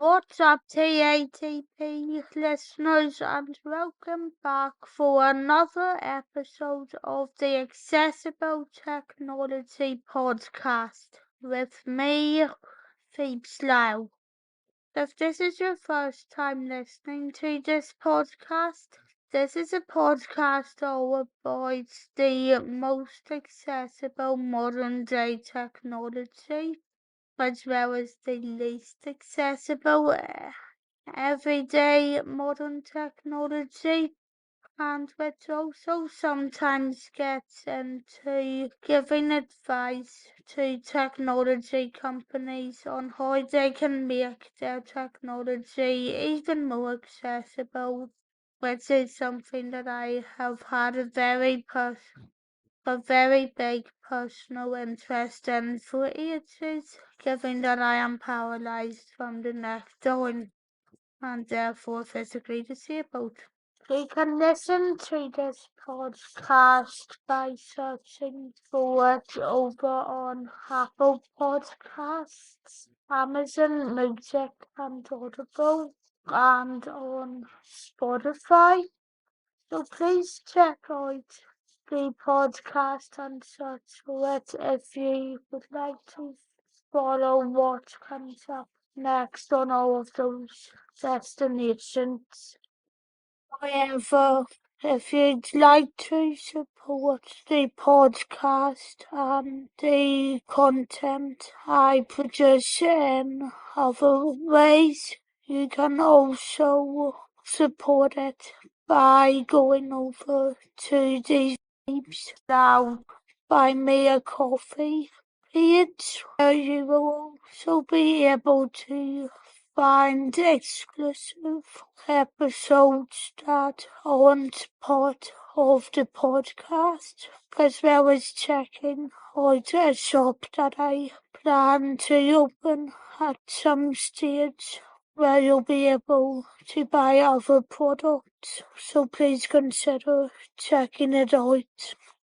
What's up, TATP listeners, and welcome back for another episode of the Accessible Technology Podcast with me, Phoebs Lyle. If this is your first time listening to this podcast, this is a podcast all about the most accessible modern day technology, as well as the least accessible everyday modern technology, and which also sometimes gets into giving advice to technology companies on how they can make their technology even more accessible, which is something that I have had a very big personal interest in for ages, given that I am paralysed from the neck down and therefore physically disabled. You can listen to this podcast by searching for it over on Apple Podcasts, Amazon Music and Audible, and on Spotify. So please check out the podcast and search for it if you would like to follow what comes up next on all of those destinations. However, if you'd like to support the podcast and the content I produce in other ways, you can also support it by going over to the Phoebs now Buy Me a Coffee page, where you will also be able to find exclusive episodes that aren't part of the podcast, as well as checking out a shop that I plan to open at some stage, where you'll be able to buy other products, so please consider checking it out.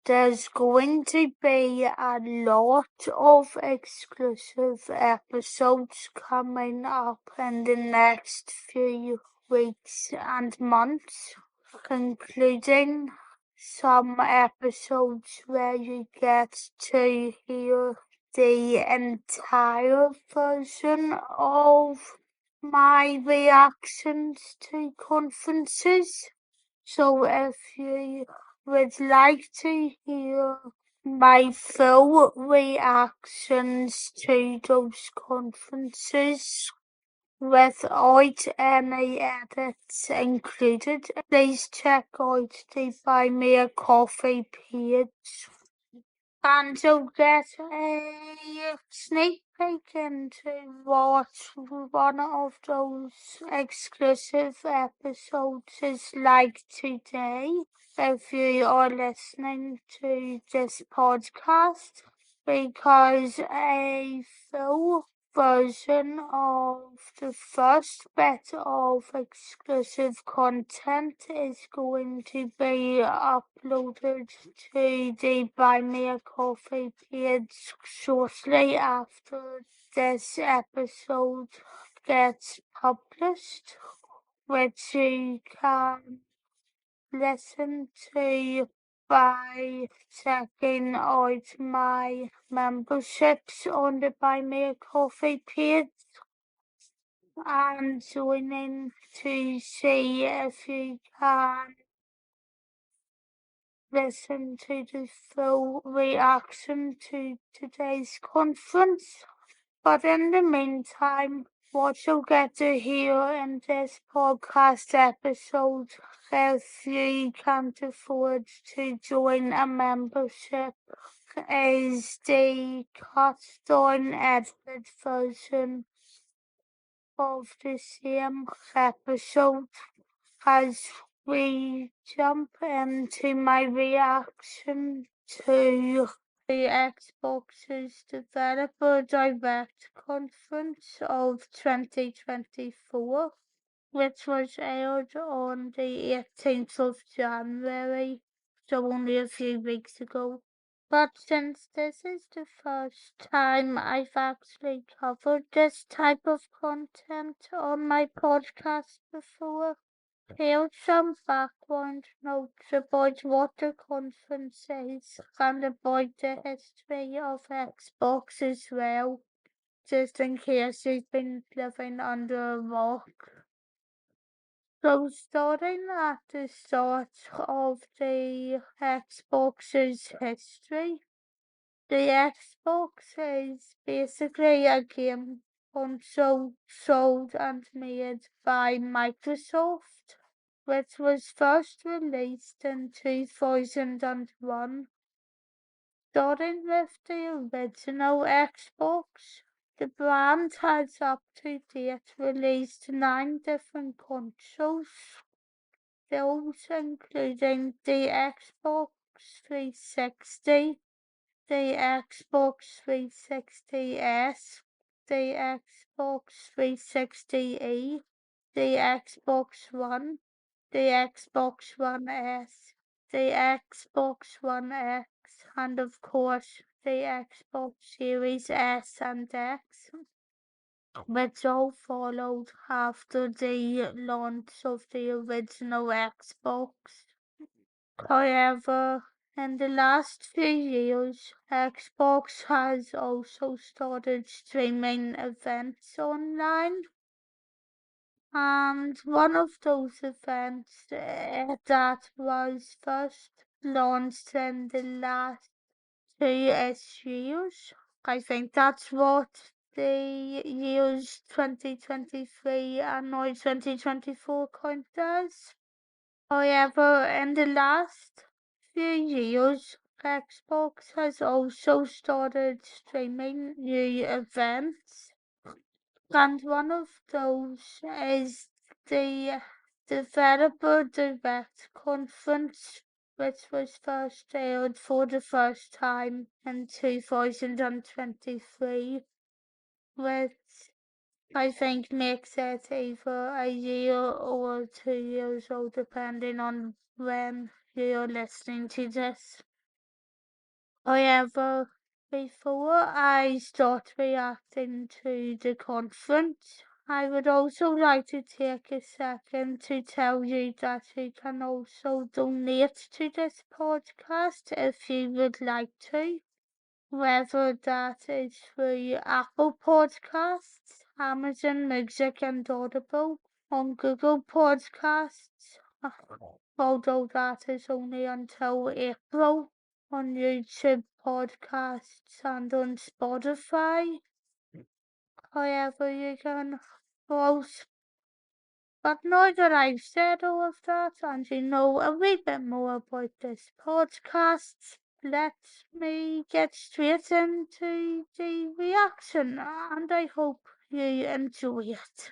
There's going to be a lot of exclusive episodes coming up in the next few weeks and months, including some episodes where you get to hear the entire version of my reactions to conferences. So if you would like to hear my full reactions to those conferences without any edits included, please check out the Buy Me a Coffee page, and you'll get a sneak peek into what one of those exclusive episodes is like today, if you are listening to this podcast, because a full version of the first bit of exclusive content is going to be uploaded to the Buy Me a Coffee page shortly after this episode gets published, which you can listen to by checking out my memberships on the Buy Me a Coffee page and joining to see if you can listen to the full reaction to today's conference. But in the meantime, what you'll get to hear in this podcast episode, if you can't afford to join a membership, is the cut down edited version of the same episode as we jump into my reaction to the Xbox's Developer Direct Conference of 2024, which was aired on the 18th of January, so only a few weeks ago. But since this is the first time I've actually covered this type of content on my podcast before, here's some background notes about what the conference is and about the history of Xbox as well, just in case you've been living under a rock. So starting at the start of the Xbox's history, the Xbox is basically a game console sold and made by Microsoft, which was first released in 2001. Starting with the original Xbox, the brand has up to date released 9 different consoles, those including the Xbox 360, the Xbox 360S, the Xbox 360E, the Xbox One, the Xbox One S, the Xbox One X, and of course the Xbox Series S and X, which all followed after the launch of the original Xbox. However, in the last few years, Xbox has also started streaming events online, and one of those events that was first launched in the last 2-ish years. I think that's what the years 2023 and now 2024 count as. However, in the last few years, Xbox has also started streaming new events, and one of those is the Developer Direct Conference, which was first aired for the first time in 2023, which I think makes it either a year or 2 years old, depending on when you're listening to this. However, before I start reacting to the conference, I would also like to take a second to tell you that you can also donate to this podcast if you would like to, whether that is through Apple Podcasts, Amazon Music and Audible, on Google Podcasts, although that is only until April, on YouTube Podcasts and on Spotify. However, you can also, but now that I've said all of that and you know a wee bit more about this podcast, let me get straight into the reaction, and I hope you enjoy it.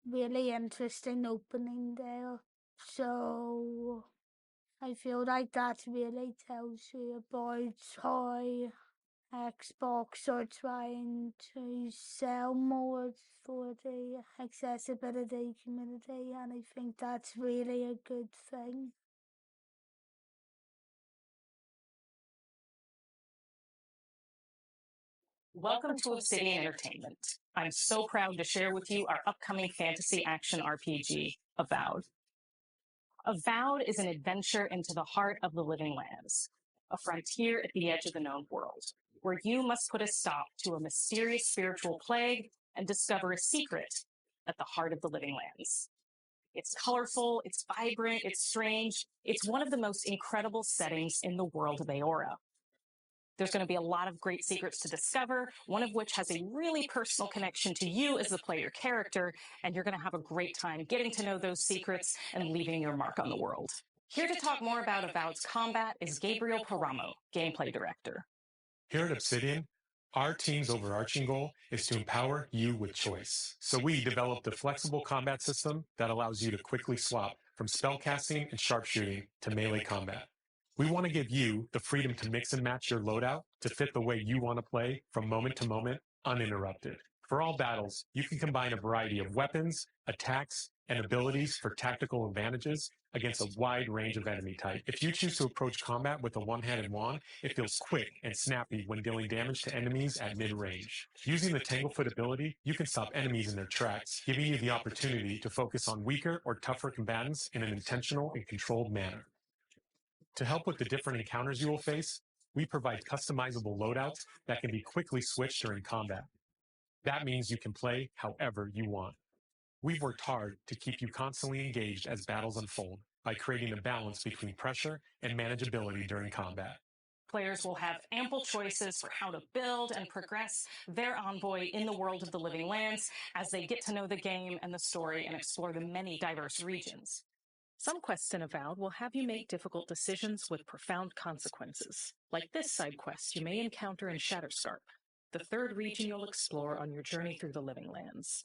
Really interesting opening there. So I feel like that really tells you about how Xbox are trying to sell more for the accessibility community, and I think that's really a good thing. Welcome to Obsidian Entertainment. I'm so proud to share with you our upcoming fantasy action RPG, Avowed. Avowed is an adventure into the heart of the living lands, a frontier at the edge of the known world, where you must put a stop to a mysterious spiritual plague and discover a secret at the heart of the living lands. It's colorful, it's vibrant, it's strange, it's one of the most incredible settings in the world of Aora. There's going to be a lot of great secrets to discover, one of which has a really personal connection to you as the player character, and you're going to have a great time getting to know those secrets and leaving your mark on the world. Here to talk more about Avowed's combat is Gabriel Paramo, Gameplay Director. Here at Obsidian, our team's overarching goal is to empower you with choice. So we developed a flexible combat system that allows you to quickly swap from spellcasting and sharpshooting to melee combat. We want to give you the freedom to mix and match your loadout to fit the way you want to play from moment to moment, uninterrupted. For all battles, you can combine a variety of weapons, attacks, and abilities for tactical advantages against a wide range of enemy type. If you choose to approach combat with a one-handed wand, it feels quick and snappy when dealing damage to enemies at mid-range. Using the Tanglefoot ability, you can stop enemies in their tracks, giving you the opportunity to focus on weaker or tougher combatants in an intentional and controlled manner. To help with the different encounters you will face, we provide customizable loadouts that can be quickly switched during combat. That means you can play however you want. We've worked hard to keep you constantly engaged as battles unfold by creating a balance between pressure and manageability during combat. Players will have ample choices for how to build and progress their envoy in the world of the Living Lands as they get to know the game and the story and explore the many diverse regions. Some quests in Avowed will have you make difficult decisions with profound consequences, like this side quest you may encounter in Shatterscarp, the third region you'll explore on your journey through the Living Lands.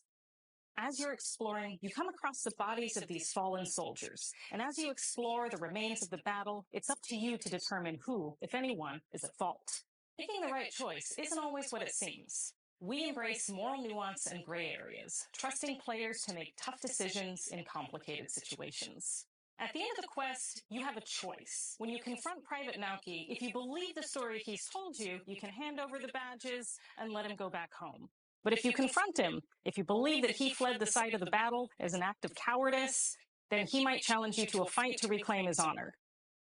As you're exploring, you come across the bodies of these fallen soldiers, and as you explore the remains of the battle, it's up to you to determine who, if anyone, is at fault. Making the right choice isn't always what it seems. We embrace moral nuance and gray areas, trusting players to make tough decisions in complicated situations. At the end of the quest, you have a choice. When you confront Private Nauki, if you believe the story he's told you, you can hand over the badges and let him go back home. But if you confront him, if you believe that he fled the site of the battle as an act of cowardice, then he might challenge you to a fight to reclaim his honor.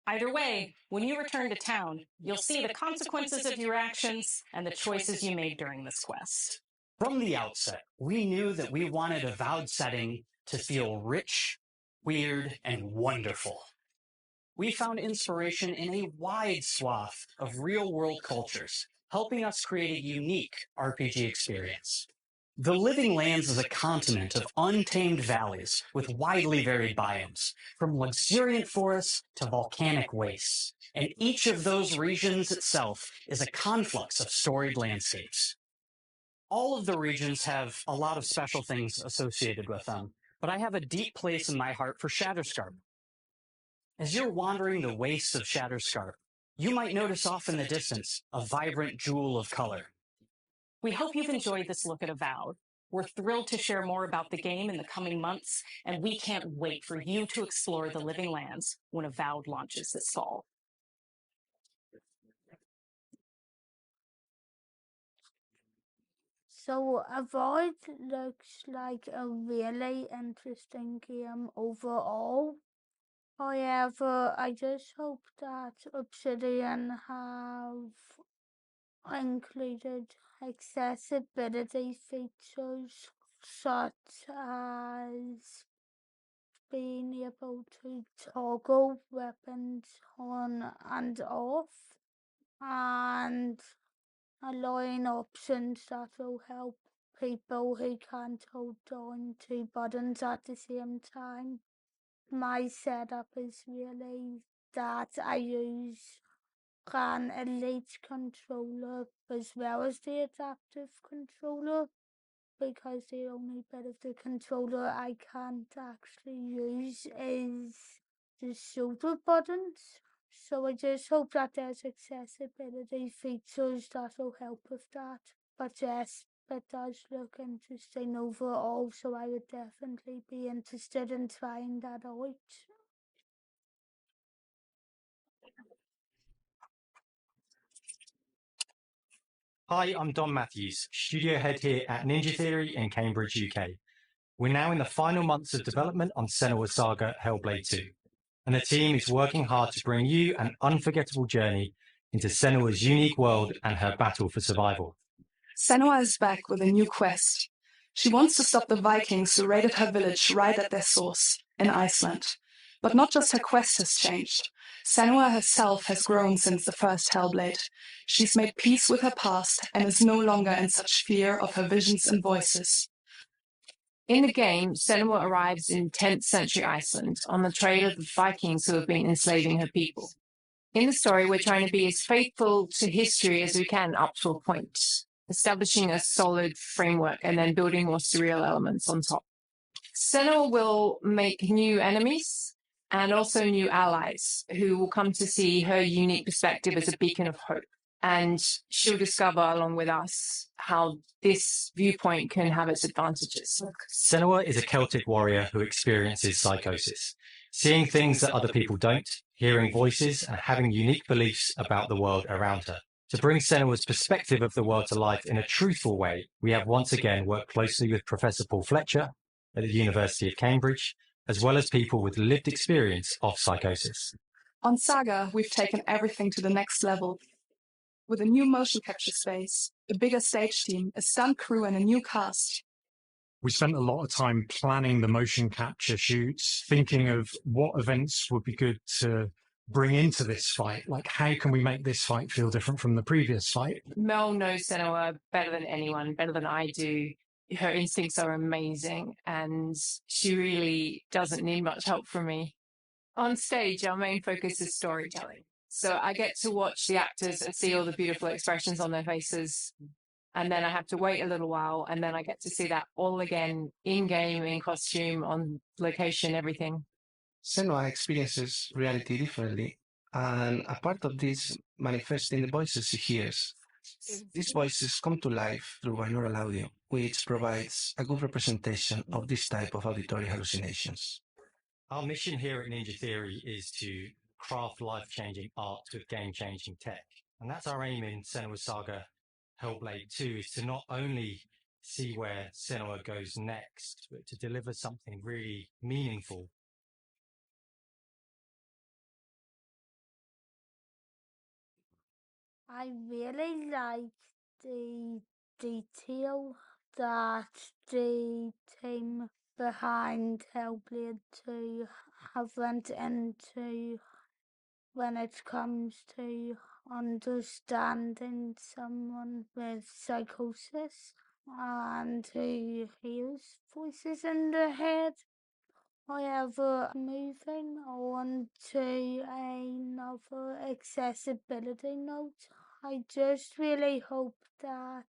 Either way, when you return to town, you'll see the consequences of your actions and the choices you made during this quest. From the outset, we knew that we wanted Avowed setting to feel rich, weird, and wonderful. We found inspiration in a wide swath of real-world cultures, helping us create a unique RPG experience. The Living Lands is a continent of untamed valleys with widely varied biomes, from luxuriant forests to volcanic wastes, and each of those regions itself is a conflux of storied landscapes. All of the regions have a lot of special things associated with them, but I have a deep place in my heart for Shatterscarp. As you're wandering the wastes of Shatterscarp, you might notice off in the distance a vibrant jewel of color. We hope you've enjoyed this look at Avowed. We're thrilled to share more about the game in the coming months, and we can't wait for you to explore the Living Lands when Avowed launches this fall. So Avoid looks like a really interesting game overall. However, I just hope that Obsidian have included accessibility features such as being able to toggle weapons on and off and allowing options that will help people who can't hold down two buttons at the same time. My setup is really that I use an Elite controller as well as the adaptive controller, because the only bit of the controller I can't actually use is the shoulder buttons. So I just hope that there's accessibility features that will help with that. But yes, it does look interesting overall, so I would definitely be interested in trying that out. Hi, I'm Don Matthews, studio head here at Ninja Theory in Cambridge, UK. We're now in the final months of development on Senua's Saga Hellblade 2, and the team is working hard to bring you an unforgettable journey into Senua's unique world and her battle for survival. Senua is back with a new quest. She wants to stop the Vikings who raided her village right at their source, in Iceland. But not just her quest has changed. Senua herself has grown since the first Hellblade. She's made peace with her past and is no longer in such fear of her visions and voices. In the game, Senua arrives in 10th century Iceland on the trail of the Vikings who have been enslaving her people. In the story, we're trying to be as faithful to history as we can up to a point, establishing a solid framework and then building more surreal elements on top. Senua will make new enemies and also new allies who will come to see her unique perspective as a beacon of hope. And she'll discover, along with us, how this viewpoint can have its advantages. Senua is a Celtic warrior who experiences psychosis, seeing things that other people don't, hearing voices, and having unique beliefs about the world around her. To bring Senua's perspective of the world to life in a truthful way, we have once again worked closely with Professor Paul Fletcher at the University of Cambridge, as well as people with lived experience of psychosis. On Saga, we've taken everything to the next level. With a new motion capture space, a bigger stage team, a stunt crew, and a new cast. We spent a lot of time planning the motion capture shoots, thinking of what events would be good to bring into this fight. Like, how can we make this fight feel different from the previous fight? Mel knows Senua better than anyone, better than I do. Her instincts are amazing, and she really doesn't need much help from me. On stage, our main focus is storytelling. So I get to watch the actors and see all the beautiful expressions on their faces. And then I have to wait a little while, and then I get to see that all again in-game, in costume, on location, everything. Senua experiences reality differently, and a part of this manifests in the voices she hears. These voices come to life through binaural audio, which provides a good representation of this type of auditory hallucinations. Our mission here at Ninja Theory is to craft life-changing art with game-changing tech. And that's our aim in Senua's Saga Hellblade 2, is to not only see where Senua goes next, but to deliver something really meaningful. I really like the detail that the team behind Hellblade 2 have went into when it comes to understanding someone with psychosis and who hears voices in their head. However, moving on to another accessibility note, I just really hope that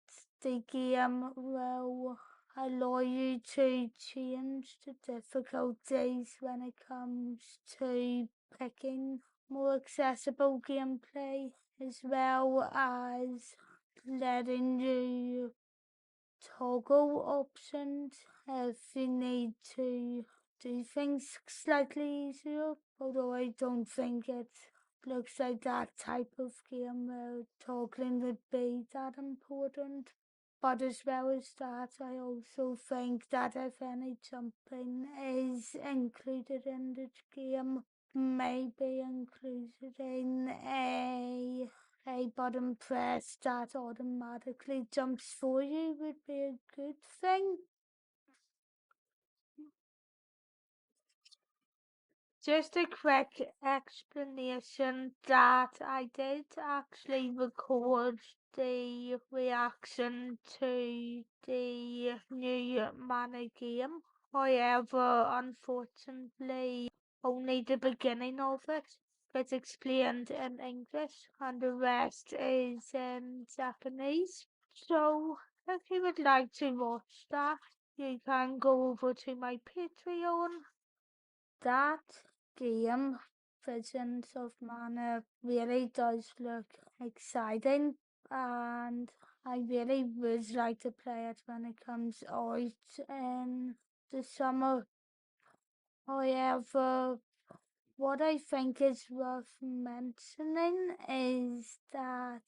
the game will allow you to change the difficulties when it comes to picking more accessible gameplay, as well as letting you toggle options if you need to do things slightly easier, although I don't think it looks like that type of game where toggling would be that important. But as well as that, I also think that if any jumping is included in the game, may be included in a button press that automatically jumps for you would be a good thing. Just a quick explanation that I did actually record the reaction to the new mana game. However, unfortunately, only the beginning of it gets explained in English and the rest is in Japanese. So, if you would like to watch that, you can go over to my Patreon. That game, Visions of Mana, really does look exciting, and I really would like to play it when it comes out in the summer. However, what I think is worth mentioning is that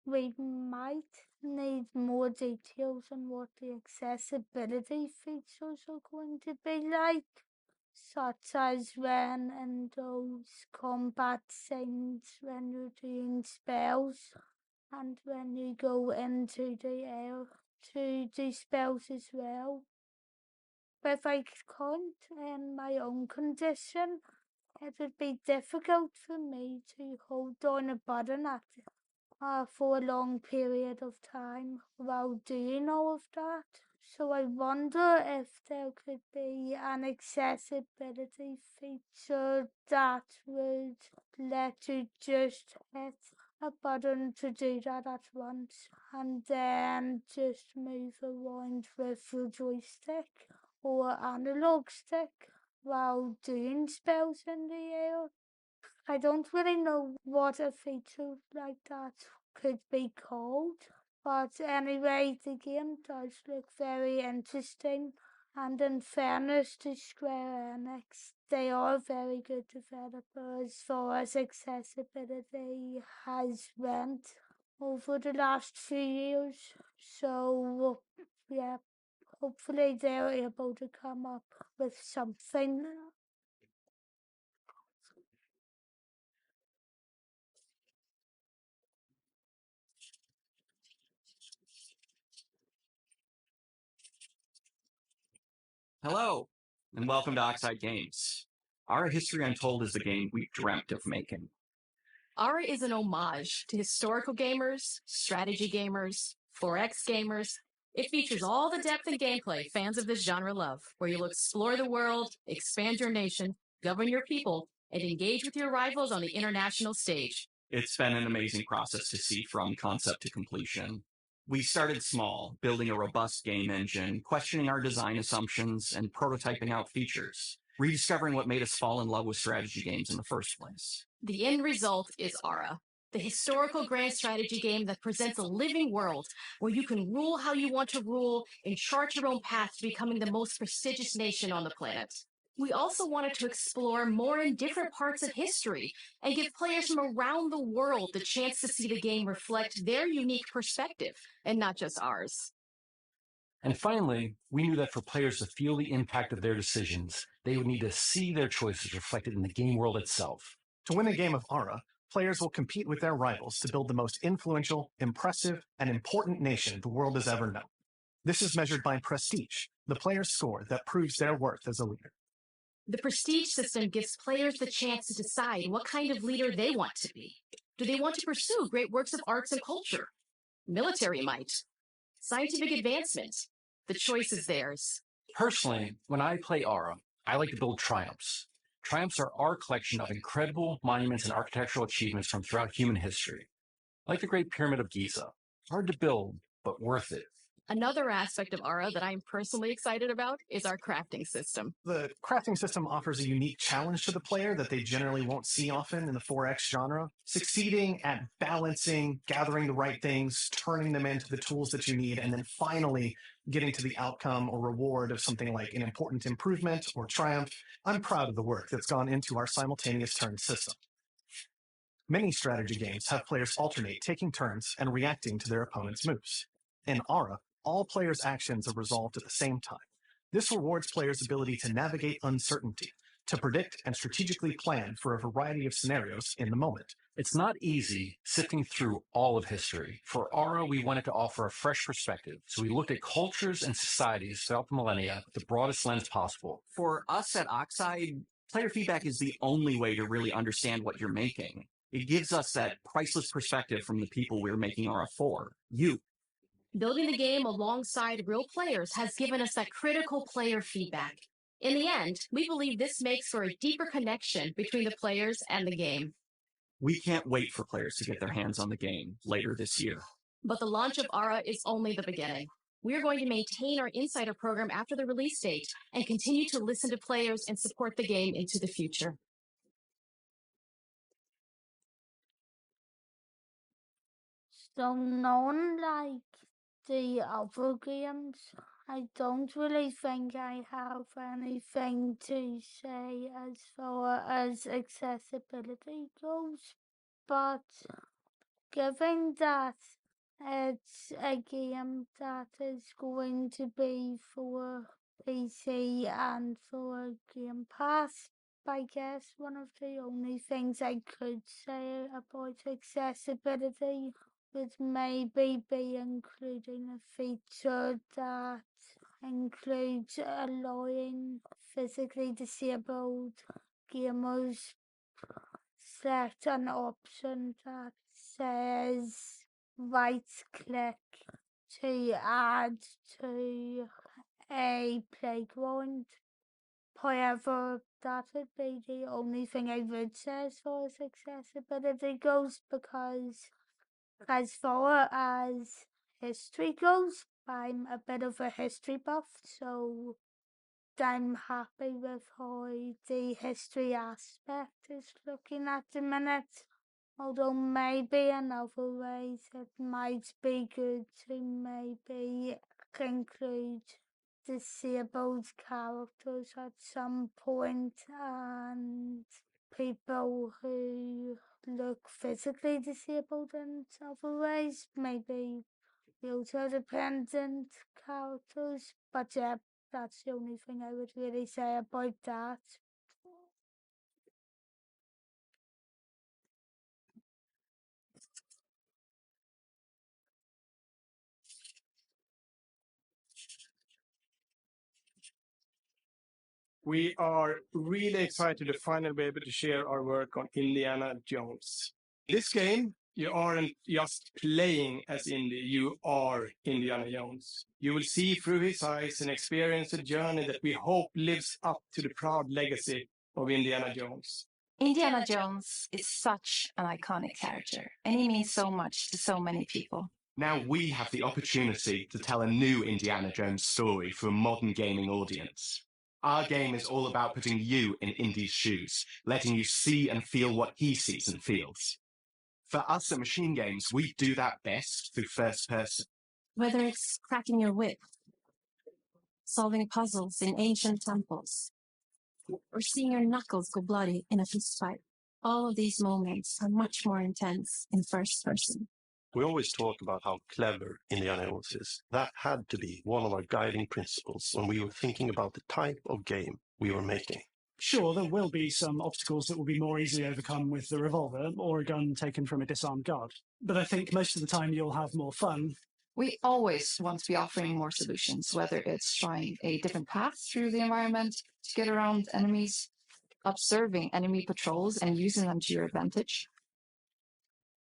we might need more details on what the accessibility features are going to be like, such as when in those combat scenes when you're doing spells and when you go into the air to do spells as well. if I can't in my own condition, it would be difficult for me to hold down a button for a long period of time while doing all of that. So I wonder if there could be an accessibility feature that would let you just hit a button to do that at once and then just move around with your joystick or analog stick while doing spells in the air. I don't really know what a feature like that could be called, but anyway, the game does look very interesting, and in fairness to Square Enix, they are very good developers as far as accessibility has went over the last few years. So, yeah, hopefully they're able to come up with something. Hello, and welcome to Oxide Games. Our History Untold is the game we dreamt of making. Ara is an homage to historical gamers, strategy gamers, 4X gamers. It features all the depth and gameplay fans of this genre love, where you'll explore the world, expand your nation, govern your people, and engage with your rivals on the international stage. It's been an amazing process to see from concept to completion. We started small, building a robust game engine, questioning our design assumptions, and prototyping out features, rediscovering what made us fall in love with strategy games in the first place. The end result is Ara, the historical grand strategy game that presents a living world where you can rule how you want to rule and chart your own path to becoming the most prestigious nation on the planet. We also wanted to explore more and different parts of history and give players from around the world the chance to see the game reflect their unique perspective and not just ours. And finally, we knew that for players to feel the impact of their decisions, they would need to see their choices reflected in the game world itself. To win a game of Ara, players will compete with their rivals to build the most influential, impressive, and important nation the world has ever known. This is measured by prestige, the player's score that proves their worth as a leader. The prestige system gives players the chance to decide what kind of leader they want to be. Do they want to pursue great works of arts and culture? Military might? Scientific advancement? The choice is theirs. Personally, when I play Ara, I like to build triumphs. Triumphs are our collection of incredible monuments and architectural achievements from throughout human history. Like the Great Pyramid of Giza. Hard to build, but worth it. Another aspect of Ara that I'm personally excited about is our crafting system. The crafting system offers a unique challenge to the player that they generally won't see often in the 4X genre. Succeeding at balancing, gathering the right things, turning them into the tools that you need, and then finally getting to the outcome or reward of something like an important improvement or triumph. I'm proud of the work that's gone into our simultaneous turn system. Many strategy games have players alternate taking turns and reacting to their opponent's moves. In Ara, all players' actions are resolved at the same time. This rewards players' ability to navigate uncertainty, to predict and strategically plan for a variety of scenarios in the moment. It's not easy sifting through all of history. For Ara, we wanted to offer a fresh perspective, so we looked at cultures and societies throughout the millennia with the broadest lens possible. For us at Oxide, player feedback is the only way to really understand what you're making. It gives us that priceless perspective from the people we're making Ara for, you. Building the game alongside real players has given us that critical player feedback. In the end, we believe this makes for a deeper connection between the players and the game. We can't wait for players to get their hands on the game later this year. But the launch of Ara is only the beginning. We are going to maintain our insider program after the release date and continue to listen to players and support the game into the future. So known like the other games, I don't really think I have anything to say as far as accessibility goes, but given that it's a game that is going to be for PC and for Game Pass, I guess one of the only things I could say about accessibility would maybe be including a feature that includes allowing physically disabled gamers select an option that says right click to add to a playground. However, that would be the only thing I would say as far as accessibility goes, because as far as history goes, I'm a bit of a history buff, so I'm happy with how the history aspect is looking at the minute. Although maybe in other ways it might be good to maybe include disabled characters at some point, and people who look physically disabled in other ways, maybe wheelchair dependent characters. But yeah, that's the only thing I would really say about that. We are really excited to finally be able to share our work on Indiana Jones. In this game, you aren't just playing as Indy, you are Indiana Jones. You will see through his eyes and experience a journey that we hope lives up to the proud legacy of Indiana Jones. Indiana Jones is such an iconic character, and he means so much to so many people. Now we have the opportunity to tell a new Indiana Jones story for a modern gaming audience. Our game is all about putting you in Indy's shoes, letting you see and feel what he sees and feels. For us at Machine Games, we do that best through first person. Whether it's cracking your whip, solving puzzles in ancient temples, or seeing your knuckles go bloody in a fist fight, all of these moments are much more intense in first person. We always talk about how clever Indiana Jones is. That had to be one of our guiding principles when we were thinking about the type of game we were making. Sure, there will be some obstacles that will be more easily overcome with the revolver or a gun taken from a disarmed guard. But I think most of the time you'll have more fun. We always want to be offering more solutions, whether it's trying a different path through the environment to get around enemies, observing enemy patrols and using them to your advantage,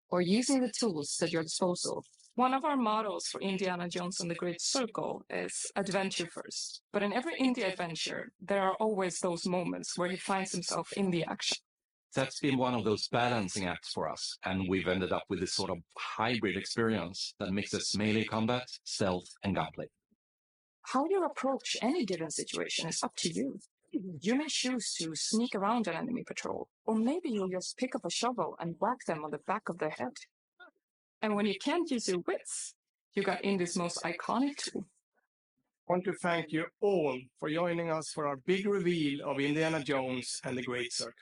or using the tools at your disposal. One of our mottos for Indiana Jones and the Great Circle is adventure first. But in every indie adventure, there are always those moments where he finds himself in the action. That's been one of those balancing acts for us, and we've ended up with this sort of hybrid experience that mixes melee combat, stealth, and gunplay. How you approach any given situation is up to you. You may choose to sneak around an enemy patrol, or maybe you'll just pick up a shovel and whack them on the back of their head. And when you can't use your wits, you got Indy's most iconic tool. I want to thank you all for joining us for our big reveal of Indiana Jones and the Great Circle.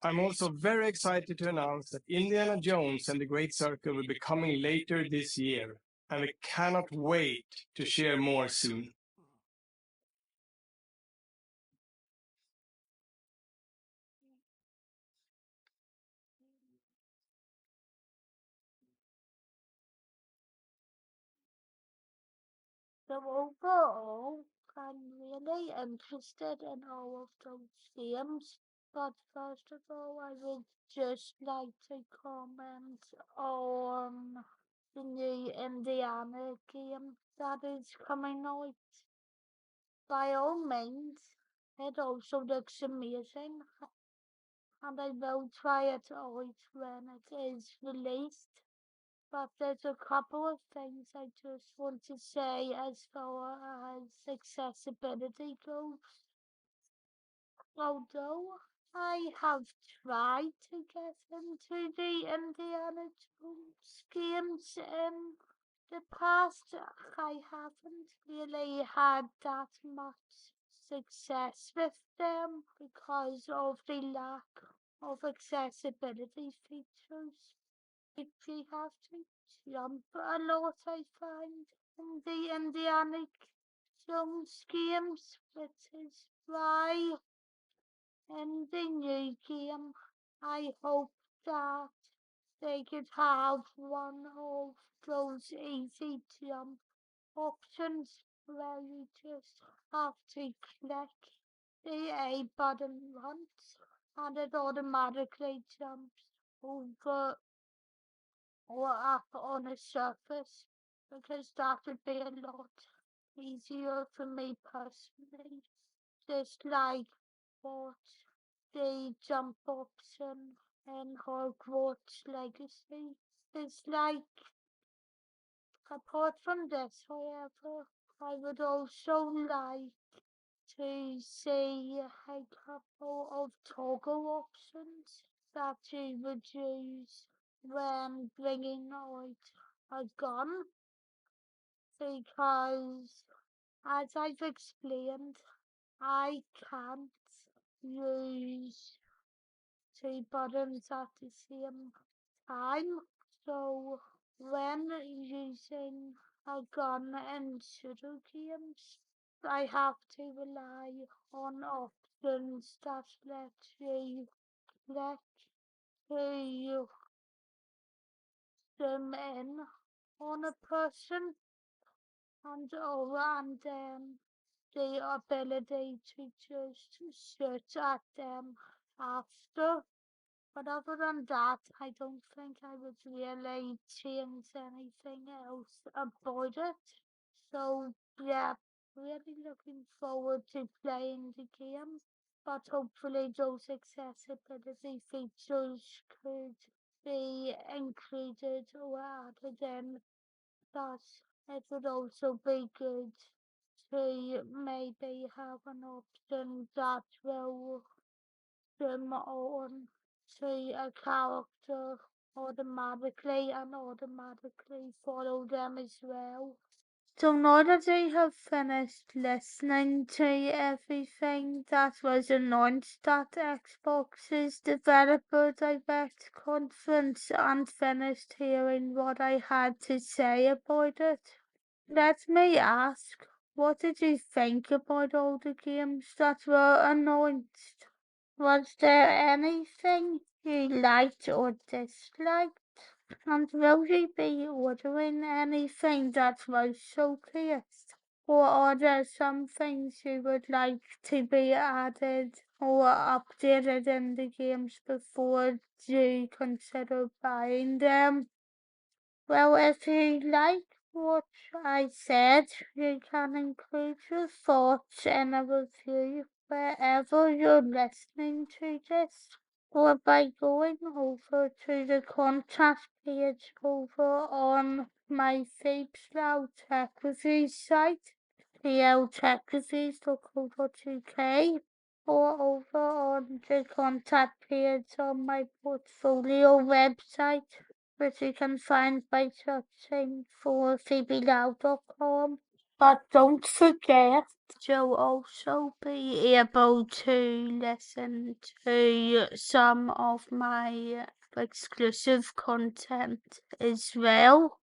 I'm also very excited to announce that Indiana Jones and the Great Circle will be coming later this year, and we cannot wait to share more soon. So overall, I'm really interested in all of those games, but first of all, I would just like to comment on the new Indiana game that is coming out. By all means, it also looks amazing, and I will try it out when it is released. But there's a couple of things I just want to say as far as accessibility goes. Although I have tried to get into the Indiana Jones games in the past, I haven't really had that much success with them because of the lack of accessibility features. If you have to jump a lot, I find, in the Indiana Jones games, which is why in the new game I hope that they could have one of those easy jump options where you just have to click the A button once and it automatically jumps over or up on a surface, because that would be a lot easier for me personally. Just like what the jump option in Hogwarts Legacy is like. Apart from this, however, I would also like to see a couple of toggle options that you would use when bringing out a gun, because as I've explained, I can't use two buttons at the same time, so when using a gun in shooter games, I have to rely on options that let you click to zoom in on a person and then the ability to just shoot at them after. But other than that, I don't think I would really change anything else about it. So yeah, really looking forward to playing the game. But hopefully those accessibility features could be included or added in. Thus, it would also be good to maybe have an option that will them on to a character automatically and automatically follow them as well. So now that I have finished listening to everything that was announced at Xbox's Developer Direct conference and finished hearing what I had to say about it, let me ask, what did you think about all the games that were announced? Was there anything you liked or disliked? And will you be ordering anything that was showcased? Or are there some things you would like to be added or updated in the games before you consider buying them? Well, if you like what I said, you can include your thoughts in a review wherever you're listening to this, or by going over to the contact page over on my Phoebs Tech Reviews site, pltechreviews.co.uk, or over on the contact page on my portfolio website, which you can find by searching for phoebelow.com. But don't forget, you'll also be able to listen to some of my exclusive content as well,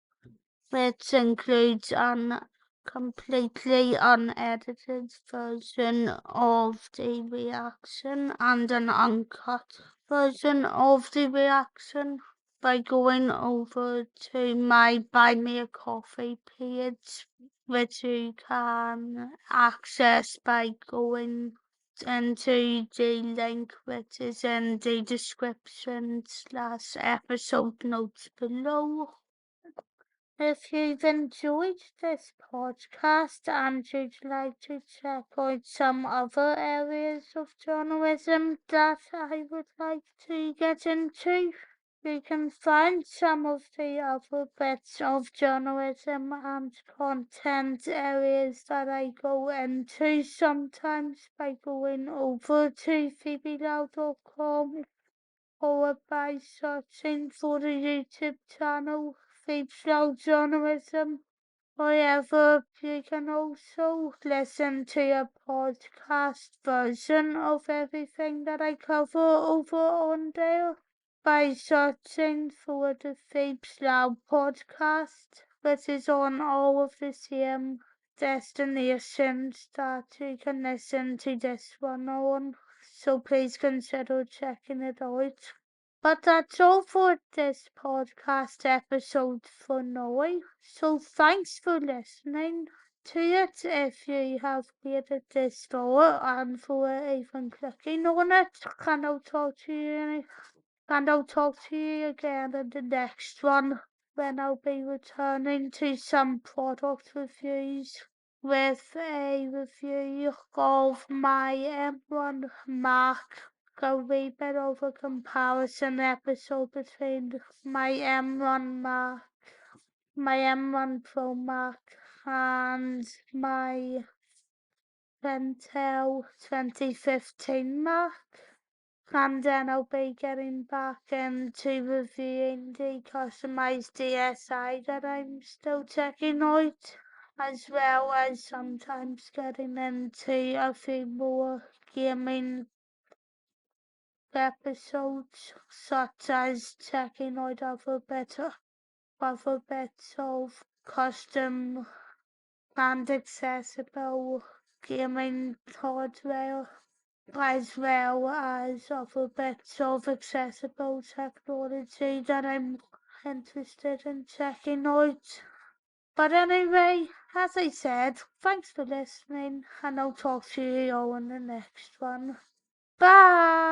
which includes an completely unedited version of the reaction and an uncut version of the reaction by going over to my Buy Me a Coffee page, which you can access by going into the link which is in the description / episode notes below. If you've enjoyed this podcast and you'd like to check out some other areas of journalism that I would like to get into, you can find some of the other bits of journalism and content areas that I go into sometimes by going over to phoebelow.com or by searching for the YouTube channel Phoebs Journalism. However, you can also listen to a podcast version of everything that I cover over on there by searching for the Phoebs podcast, which is on all of the same destinations that you can listen to this one on. So please consider checking it out. But that's all for this podcast episode for now. So thanks for listening. to it if you have played it this store and for even clicking on it. And I'll talk to you again in the next one when I'll be returning to some product reviews with a review of my M1 Mac. A wee bit of a comparison episode between my M1 Mac, my M1 Pro Mac and my Intel 2015 Mac. And then I'll be getting back into reviewing the customized DSi that I'm still checking out, as well as sometimes getting into a few more gaming episodes, such as checking out other bits of custom and accessible gaming hardware, as well as other bits of accessible technology that I'm interested in checking out. But anyway, as I said, thanks for listening, and I'll talk to you all in the next one. Bye!